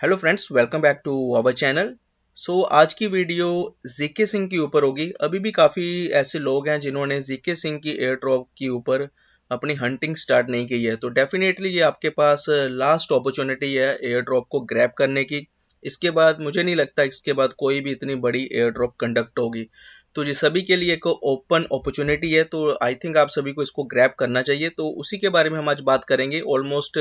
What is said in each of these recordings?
Hello friends, welcome back to our channel. आज की video GK Singh के ऊपर होगी। अभी भी काफ़ी ऐसे लोग हैं जिन्होंने जीके सिंह की एयर ड्रॉप के ऊपर अपनी हंटिंग स्टार्ट नहीं की है। तो डेफिनेटली ये आपके पास लास्ट अपॉर्चुनिटी है एयर ड्रॉप को ग्रैब करने की। इसके बाद मुझे नहीं लगता इसके बाद कोई भी इतनी बड़ी एयर ड्रॉप कंडक्ट होगी। तो ये सभी के लिए एक ओपन अपॉर्चुनिटी है, तो आई थिंक आप सभी को इसको ग्रैब करना चाहिए। तो उसी के बारे में हम आज बात करेंगे। ऑलमोस्ट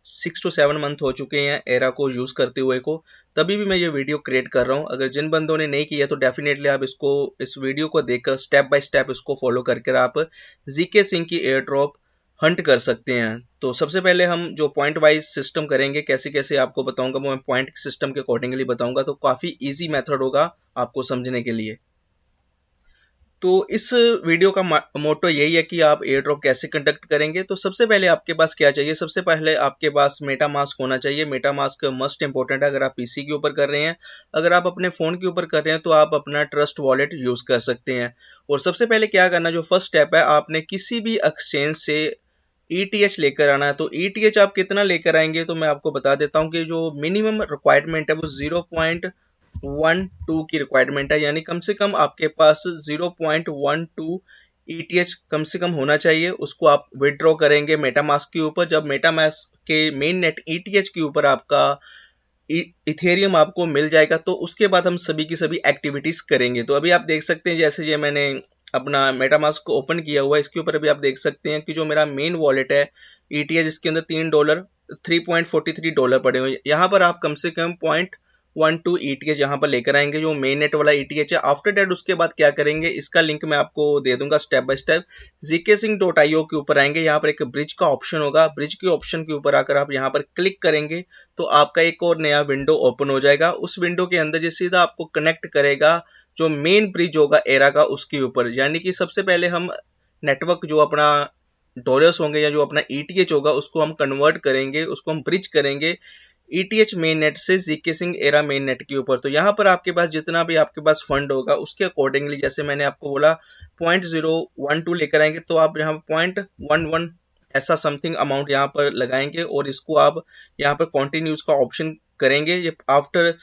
6 to 7 मंथ हो चुके हैं एरा को यूज़ करते हुए को, तभी भी मैं ये वीडियो क्रिएट कर रहा हूँ। अगर जिन बंदों ने नहीं किया तो डेफिनेटली आप इस वीडियो को देखकर स्टेप बाय स्टेप इसको फॉलो करके आप जीके सिंह की एयर ड्रॉप हंट कर सकते हैं। तो सबसे पहले हम जो पॉइंट वाइज सिस्टम करेंगे, कैसे कैसे आपको बताऊंगा, वो मैं पॉइंट सिस्टम के अकॉर्डिंगली बताऊंगा। तो काफ़ी ईजी मेथड होगा आपको समझने के लिए। तो इस वीडियो का मोटो यही है कि आप एयर ड्रॉप कैसे कंडक्ट करेंगे। तो सबसे पहले आपके पास क्या चाहिए, सबसे पहले आपके पास मेटा मास्क होना चाहिए। मेटा मास्क मस्ट इंपॉर्टेंट है अगर आप पीसी के ऊपर कर रहे हैं। अगर आप अपने फ़ोन के ऊपर कर रहे हैं तो आप अपना ट्रस्ट वॉलेट यूज़ कर सकते हैं। और सबसे पहले क्या करना, जो फर्स्ट स्टेप है, आपने किसी भी एक्सचेंज से ETH लेकर आना है। तो ETH आप कितना लेकर आएंगे, तो मैं आपको बता देता हूँ कि जो मिनिमम रिक्वायरमेंट है वो 0.12 की रिक्वायरमेंट है। यानी कम से कम आपके पास 0.12 ETH कम से कम होना चाहिए। उसको आप विड्रॉ करेंगे मेटामास्क के ऊपर। जब मेटामास्क के मेन नेट ETH के ऊपर आपका इथेरियम आपको मिल जाएगा, तो उसके बाद हम सभी की सभी एक्टिविटीज करेंगे। तो अभी आप देख सकते हैं, जैसे ये मैंने अपना मेटामास्क को ओपन किया हुआ है, इसके ऊपर अभी आप देख सकते हैं कि जो मेरा मेन वॉलेट है ETH, इसके अंदर $3 $3.43 पड़े हुए हैं। यहाँ पर आप कम से कम 0.12 ETH यहाँ पर लेकर आएंगे, जो मेन नेट वाला ETH है। आफ्टर डेट उसके बाद क्या करेंगे, इसका लिंक मैं आपको दे दूंगा स्टेप बाय स्टेप। zkSync.io के ऊपर आएंगे, यहाँ पर एक ब्रिज का ऑप्शन होगा। ब्रिज के ऑप्शन के ऊपर आकर आप यहाँ पर क्लिक करेंगे तो आपका एक और नया विंडो ओपन हो जाएगा। उस विंडो के अंदर ये सीधा आपको कनेक्ट करेगा जो मेन ब्रिज होगा एरा का, उसके ऊपर। यानी कि सबसे पहले हम नेटवर्क जो अपना डॉलर्स होंगे या जो अपना ETH होगा उसको हम कन्वर्ट करेंगे, उसको हम ब्रिज करेंगे ETH मेन नेट से GK Singh era main net के ऊपर। तो यहाँ पर आपके पास जितना भी आपके पास फंड होगा उसके अकॉर्डिंगली, जैसे मैंने आपको बोला 0.012 लेकर आएंगे, तो आप यहाँ 0.11 ऐसा समथिंग अमाउंट यहाँ पर लगाएंगे और इसको आप यहाँ पर कंटिन्यूज का ऑप्शन करेंगे। ये आफ्टर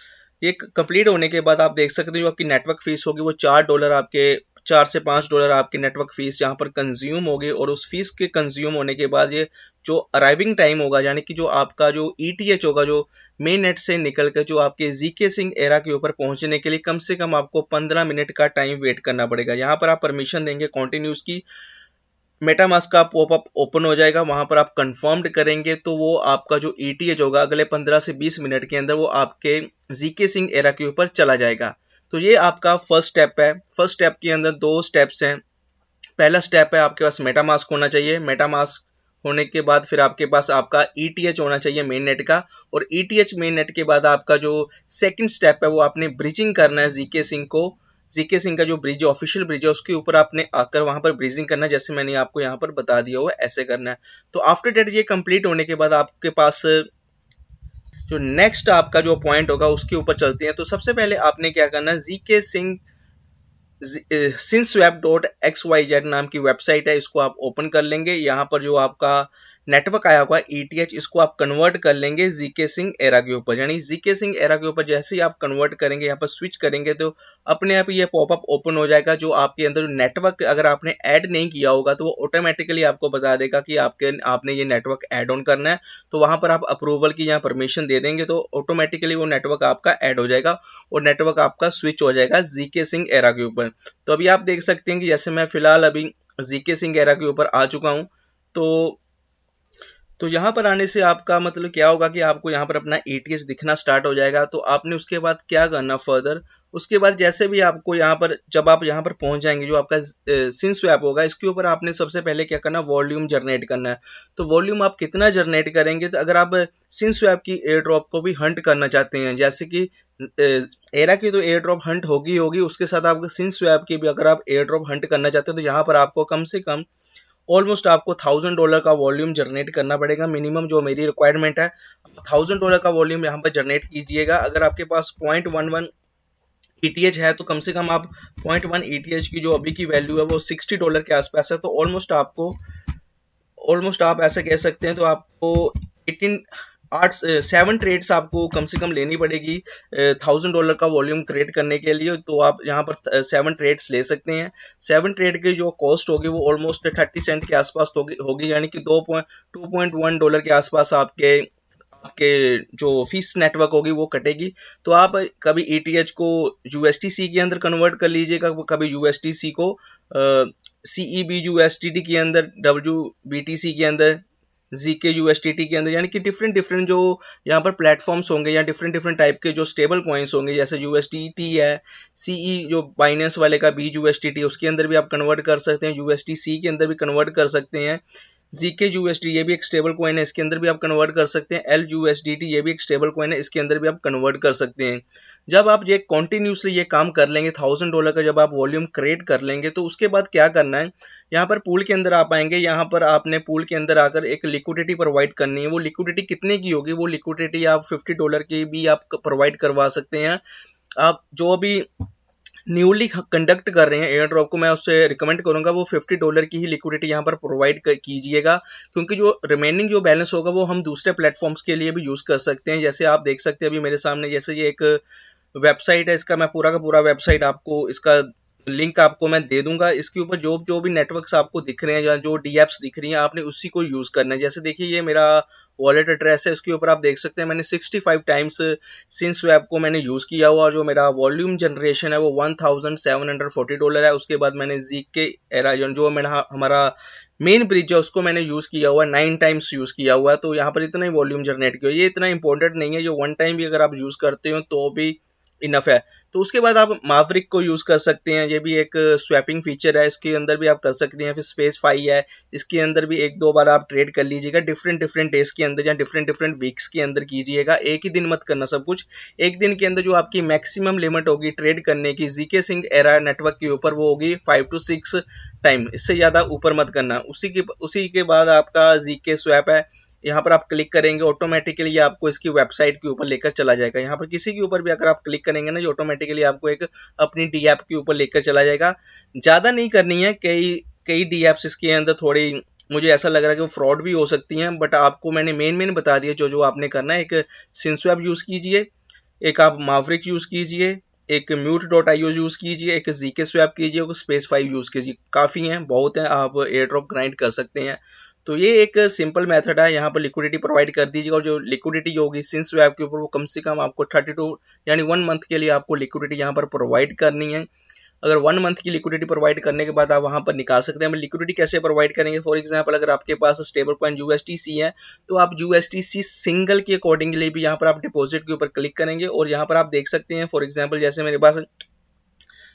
ये कंप्लीट होने के बाद आप देख सकते हो जो आपकी नेटवर्क फीस होगी वो $4 आपके, $4 से $5 आपकी नेटवर्क फीस यहाँ पर कंज्यूम होगी। और उस फीस के कंज्यूम होने के बाद ये जो अराइविंग टाइम होगा, यानी कि जो आपका जो ETH होगा जो मेन नेट से निकल कर जो आपके जीके सिंह एरा के ऊपर पहुंचने के लिए कम से कम आपको 15 मिनट का टाइम वेट करना पड़ेगा। यहाँ पर आप परमिशन देंगे कंटिन्यूस की, मेटामास्क का पॉपअप ओपन हो जाएगा, वहां पर आप कंफर्म्ड करेंगे तो वो आपका जो ETH होगा अगले 15 से 20 मिनट के अंदर वो आपके जीके सिंह एरा के ऊपर चला जाएगा। तो ये आपका फर्स्ट स्टेप है। फर्स्ट स्टेप के अंदर दो स्टेप्स हैं। पहला स्टेप है आपके पास मेटामास्क होना चाहिए। मेटामास्क होने के बाद फिर आपके पास आपका ETH होना चाहिए मेन नेट का। और ETH मेन नेट के बाद आपका जो सेकंड स्टेप है वो आपने ब्रिजिंग करना है जीके सिंह को। जीके सिंह का जो ब्रिज ऑफिशियल ब्रिज है उसके ऊपर आपने आकर वहां पर ब्रिजिंग करना है, जैसे मैंने आपको यहाँ पर बता दिया हुआ ऐसे करना है। तो आफ्टर डेट ये कंप्लीट होने के बाद आपके पास जो नेक्स्ट आपका जो पॉइंट होगा उसके ऊपर चलते हैं। तो सबसे पहले आपने क्या करना है, जीके सिंह sinswap.xyz नाम की वेबसाइट है, इसको आप ओपन कर लेंगे। यहाँ पर जो आपका नेटवर्क आया हुआ है ETH, इसको आप कन्वर्ट कर लेंगे जीके सिंह एरा के ऊपर। यानी जीके सिंह एरा के ऊपर जैसे ही आप कन्वर्ट करेंगे, यहाँ पर स्विच करेंगे तो अपने आप ये पॉपअप ओपन हो जाएगा। जो आपके अंदर नेटवर्क अगर आपने ऐड नहीं किया होगा तो वो ऑटोमेटिकली आपको बता देगा कि आपने ये नेटवर्क ऐड ऑन करना है। तो वहां पर आप अप्रूवल की यहाँ परमिशन दे देंगे तो ऑटोमेटिकली वो नेटवर्क आपका ऐड हो जाएगा और नेटवर्क आपका स्विच हो जाएगा जीके सिंह एरा के ऊपर। तो अभी आप देख सकते हैं कि जैसे मैं फिलहाल अभी जीके सिंह एरा के ऊपर आ चुका हूं। तो यहाँ पर आने से आपका मतलब क्या होगा कि आपको यहाँ पर अपना ETH दिखना स्टार्ट हो जाएगा। तो आपने उसके बाद क्या करना फर्दर, उसके बाद जैसे भी आपको यहाँ पर जब आप यहाँ पर पहुंच जाएंगे, जो आपका सिंस्वैप होगा इसके ऊपर आपने सबसे पहले क्या करना, वॉल्यूम जनरेट करना है। तो वॉल्यूम आप कितना जनरेट करेंगे, तो अगर आप सिंस्वैप की एयर ड्रॉप को भी हंट करना चाहते हैं, जैसे कि एरा की तो एयर ड्रॉप हंट होगी होगी, उसके साथ आपको सिंस्वैप की भी अगर आप एयर ड्रॉप हंट करना चाहते हैं तो यहाँ पर आपको कम से कम ऑलमोस्ट आपको $1000 का वॉल्यूम जनरेट करना पड़ेगा। मिनिमम जो मेरी रिक्वायरमेंट है, $1000 का वॉल्यूम यहाँ पर जनरेट कीजिएगा। अगर आपके पास 0.11 ETH है तो कम से कम आप 0.1 ETH की जो अभी की वैल्यू है वो $60 के आसपास है। तो ऑलमोस्ट आप ऐसा कह सकते हैं, तो आपको 7 ट्रेड्स आपको कम से कम लेनी पड़ेगी $1000 का वॉल्यूम क्रिएट करने के लिए। तो आप यहाँ पर 7 ट्रेड्स ले सकते हैं। 7 ट्रेड की जो कॉस्ट होगी वो ऑलमोस्ट 30 सेंट के आसपास होगी, यानी कि $2.1 के आसपास आपके आपके जो फीस नेटवर्क होगी वो कटेगी। तो आप कभी ETH को USDC के अंदर कन्वर्ट कर लीजिएगा, कभी USDC को CEB USDT के अंदर, WBTC के अंदर, ZK USDT के अंदर, यानी कि डिफरेंट डिफरेंट जो यहाँ पर प्लेटफॉर्म्स होंगे या डिफरेंट डिफरेंट टाइप के जो स्टेबल कॉइन्स होंगे, जैसे USDT है, CE जो बाइनेंस वाले का BUSDT, उसके अंदर भी आप कन्वर्ट कर सकते हैं, USDC के अंदर भी कन्वर्ट कर सकते हैं, ZK USD ये भी एक स्टेबल कॉइन है, इसके अंदर भी आप कन्वर्ट कर सकते हैं, LUSDT ये भी एक स्टेबल कॉइन है, इसके अंदर भी आप कन्वर्ट कर सकते हैं। जब आप ये कॉन्टिन्यूसली ये काम कर लेंगे, $1000 का जब आप वॉल्यूम क्रिएट कर लेंगे, तो उसके बाद क्या करना है, यहाँ पर पूल के अंदर आप आएंगे, यहाँ पर आपने पूल के अंदर आकर एक लिक्विडिटी प्रोवाइड करनी है। वो लिक्विडिटी कितने की होगी, वो लिक्विडिटी आप $50 की भी आप प्रोवाइड करवा सकते हैं। आप जो अभी न्यूली कंडक्ट कर रहे हैं एयर ड्रॉप को, मैं उससे रिकमेंड करूंगा वो $50 की ही लिक्विडिटी यहाँ पर प्रोवाइड कीजिएगा, क्योंकि जो रिमेनिंग जो बैलेंस होगा वो हम दूसरे प्लेटफॉर्म्स के लिए भी यूज कर सकते हैं। जैसे आप देख सकते हैं अभी मेरे सामने, जैसे ये एक वेबसाइट है, इसका मैं पूरा का पूरा वेबसाइट आपको, इसका लिंक आपको मैं दे दूंगा। इसके ऊपर जो जो भी नेटवर्क्स आपको दिख रहे हैं या जो डीएप्स दिख रही हैं, आपने उसी को यूज करना है। जैसे देखिए ये मेरा वॉलेट एड्रेस है, इसके ऊपर आप देख सकते हैं मैंने 65 टाइम्स सिंस्वैप को मैंने यूज किया हुआ, जो मेरा वॉल्यूम जनरेशन है वो $1740 है। उसके बाद मैंने ZK एरा जो मेरा हमारा मेन ब्रिज है उसको मैंने यूज किया हुआ है, 9 टाइम्स यूज किया हुआ है। तो यहाँ पर इतना ही वॉल्यूम जनरेट किया, ये इतना इंपॉर्टेंट नहीं है, जो 1 टाइम भी अगर आप यूज करते हो तो भी इनफ है। तो उसके बाद आप मावरिक को यूज कर सकते हैं, ये भी एक स्वैपिंग फीचर है, इसके अंदर भी आप कर सकते हैं। फिर स्पेस फाई है, इसके अंदर भी 1-2 बार आप ट्रेड कर लीजिएगा, डिफरेंट डिफरेंट डेज के अंदर या डिफरेंट डिफरेंट वीक्स के अंदर कीजिएगा, एक ही दिन मत करना सब कुछ। एक दिन के अंदर जो आपकी मैक्सिमम लिमिट होगी ट्रेड करने की ZK Sync एरा नेटवर्क के ऊपर, वो होगी 5 to 6 टाइम, इससे ज्यादा ऊपर मत करना। उसी के बाद आपका ZK स्वैप है, यहाँ पर आप क्लिक करेंगे ऑटोमेटिकली आपको इसकी वेबसाइट के ऊपर लेकर चला जाएगा। यहाँ पर किसी के ऊपर भी अगर आप क्लिक करेंगे ना, ये ऑटोमेटिकली आपको एक अपनी डी ऐप के ऊपर लेकर चला जाएगा। ज्यादा नहीं करनी है, कई कई डी ऐप्स इसके अंदर थोड़ी मुझे ऐसा लग रहा है कि वो फ्रॉड भी हो सकती हैं, बट आपको मैंने मेन बता दिया जो जो आपने करना है। एक सिंस्वैप यूज कीजिए, एक आप मावरिक यूज कीजिए, एक म्यूट.io यूज कीजिए, एक ZK स्वैप कीजिए, एक स्पेस 5 यूज कीजिए, काफी हैं, बहुत हैं, आप एयर ड्रॉप ग्राइंड कर सकते हैं। तो ये एक सिंपल मेथड है, यहाँ पर लिक्विडिटी प्रोवाइड कर दीजिएगा, और जो लिक्विडिटी होगी सिंस्वैप के ऊपर वो कम से कम आपको 32 यानी 1 मंथ के लिए आपको लिक्विडिटी यहाँ पर प्रोवाइड करनी है। अगर 1 मंथ की लिक्विडिटी प्रोवाइड करने के बाद आप वहां पर निकाल सकते हैं। लिक्विडिटी कैसे प्रोवाइड करेंगे, फॉर एग्जांपल अगर आपके पास स्टेबल कॉइन USDC है, तो आप USDC सिंगल के अकॉर्डिंगली भी यहाँ पर आप डिपॉजिट के ऊपर क्लिक करेंगे, और यहाँ पर आप देख सकते हैं फॉर एग्जाम्पल जैसे मेरे पास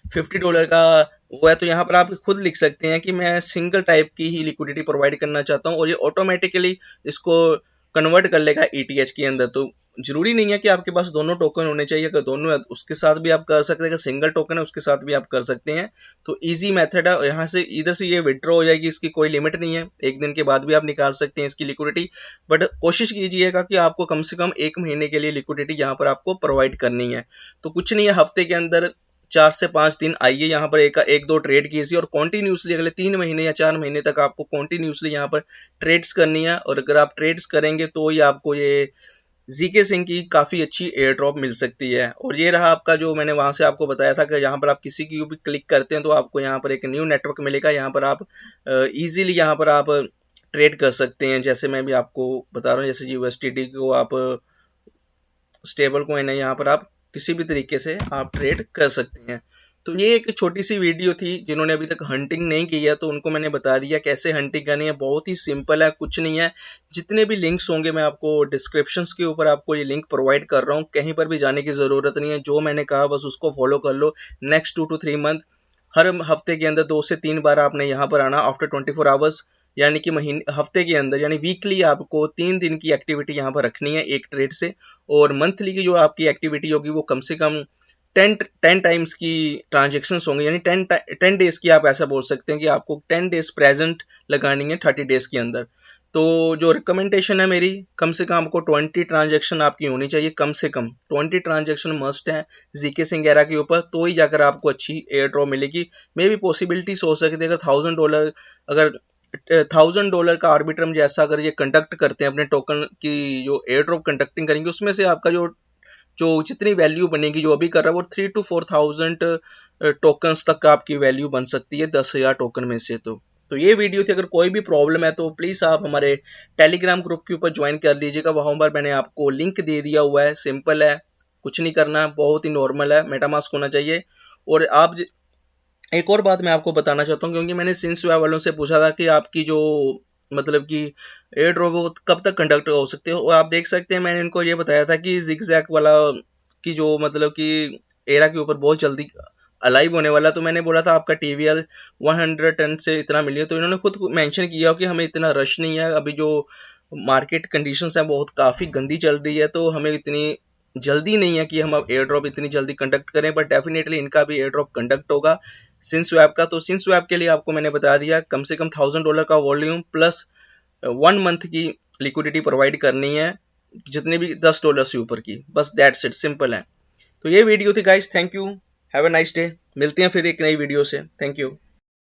$50 का वो है, तो यहाँ पर आप खुद लिख सकते हैं कि मैं सिंगल टाइप की ही लिक्विडिटी प्रोवाइड करना चाहता हूँ, और ये ऑटोमेटिकली इसको कन्वर्ट कर लेगा ETH के अंदर। तो जरूरी नहीं है कि आपके पास दोनों टोकन होने चाहिए, अगर दोनों है उसके साथ भी आप कर सकते हैं, अगर सिंगल टोकन है उसके साथ भी आप कर सकते हैं। तो इजी मेथड है, यहाँ से इधर से ये विड्रॉ हो जाएगी, इसकी कोई लिमिट नहीं है, एक दिन के बाद भी आप निकाल सकते हैं इसकी लिक्विडिटी। बट कोशिश कीजिएगा कि आपको कम से कम 1 महीने के लिए लिक्विडिटी यहाँ पर आपको प्रोवाइड करनी है। तो कुछ नहीं है, हफ्ते के अंदर 4 से 5 दिन आइए, यहाँ पर एक दो ट्रेड कीजिए, और कॉन्टिन्यूसली अगले 3 महीने या 4 महीने तक आपको कॉन्टिन्यूसली यहाँ पर ट्रेड्स करनी है। और अगर आप ट्रेड्स करेंगे तो ही आपको ये ZK Sync की काफ़ी अच्छी एयर ड्रॉप मिल सकती है। और ये रहा आपका, जो मैंने वहाँ से आपको बताया था कि यहाँ पर आप किसी की भी क्लिक करते हैं तो आपको यहाँ पर एक न्यू नेटवर्क मिलेगा, यहाँ पर आप ईजिली यहाँ पर आप ट्रेड कर सकते हैं। जैसे मैं भी आपको बता रहा हूँ, जैसे USDT को आप स्टेबल कॉइन है, यहाँ पर आप किसी भी तरीके से आप ट्रेड कर सकते हैं। तो ये एक छोटी सी वीडियो थी, जिन्होंने अभी तक हंटिंग नहीं की है तो उनको मैंने बता दिया कैसे हंटिंग करनी है। बहुत ही सिंपल है, कुछ नहीं है। जितने भी लिंक्स होंगे मैं आपको डिस्क्रिप्शंस के ऊपर आपको ये लिंक प्रोवाइड कर रहा हूँ, कहीं पर भी जाने की ज़रूरत नहीं है। जो मैंने कहा बस उसको फॉलो कर लो। नेक्स्ट 2 to 3 मंथ हर हफ्ते के अंदर 2 से 3 बार आपने यहाँ पर आना आफ्टर 24 आवर्स, यानी कि महीने हफ्ते के अंदर यानी वीकली आपको 3 दिन की एक्टिविटी यहाँ पर रखनी है एक ट्रेड से। और मंथली की जो आपकी एक्टिविटी होगी वो कम से कम 10 टाइम्स की ट्रांजेक्शन्स होंगे, यानी 10 डेज की आप ऐसा बोल सकते हैं कि आपको 10 डेज प्रेजेंट लगानी है 30 डेज के अंदर। तो जो रिकमेंडेशन है मेरी, कम से कम आपको 20 ट्रांजेक्शन आपकी होनी चाहिए, कम से कम 20 ट्रांजेक्शन मस्ट है ZK Sync एरा के ऊपर, तो ही जाकर आपको अच्छी एयर ड्रॉप मिलेगी। मे भी पॉसिबिलिटीज हो सकती है, अगर $1000 अगर $1000 का आर्बिट्रम जैसा अगर ये कंडक्ट करते हैं अपने टोकन की जो एयर ड्रॉप कंडक्टिंग करेंगे, उसमें से आपका जो जो जितनी वैल्यू बनेगी जो अभी कर रहा है वो 3 to 4,000 टोकन्स तक आपकी वैल्यू बन सकती है 10,000 टोकन में से। तो ये वीडियो थी। अगर कोई भी प्रॉब्लम है तो प्लीज़ आप हमारे टेलीग्राम ग्रुप के ऊपर ज्वाइन कर लीजिएगा। वहाँ पर मैंने आपको लिंक दे दिया हुआ है, सिंपल है, कुछ नहीं करना, बहुत ही नॉर्मल है, मेटामास्क होना चाहिए। और आप एक और बात मैं आपको बताना चाहता हूँ, क्योंकि मैंने सिंसवेब वालों से पूछा था कि आपकी जो मतलब कि एयर ड्रॉप वो कब तक कंडक्ट हो सकते हो। आप देख सकते हैं मैंने इनको ये बताया था कि जिगजैग वाला की जो मतलब कि एरा के ऊपर बहुत जल्दी अलाइव होने वाला, तो मैंने बोला था आपका टीवीएल 100 टन से इतना मिलिए, तो इन्होंने खुद मेंशन किया कि हमें इतना रश नहीं है, अभी जो मार्केट कंडीशंस हैं बहुत काफ़ी गंदी चल रही है, तो हमें इतनी जल्दी नहीं है कि हम अब एयर ड्रॉप इतनी जल्दी कंडक्ट करें, बट डेफिनेटली इनका भी एयर ड्रॉप कंडक्ट होगा सिंसवेब का। तो सिंसवेब के लिए आपको मैंने बता दिया कम से कम $1000 का वॉल्यूम प्लस 1 मंथ की लिक्विडिटी प्रोवाइड करनी है, जितने भी $10 से ऊपर की, बस दैट्स इट, सिंपल है। तो ये वीडियो थी guys, thank you, have a nice day, मिलते हैं फिर एक नई वीडियो से, थैंक यू।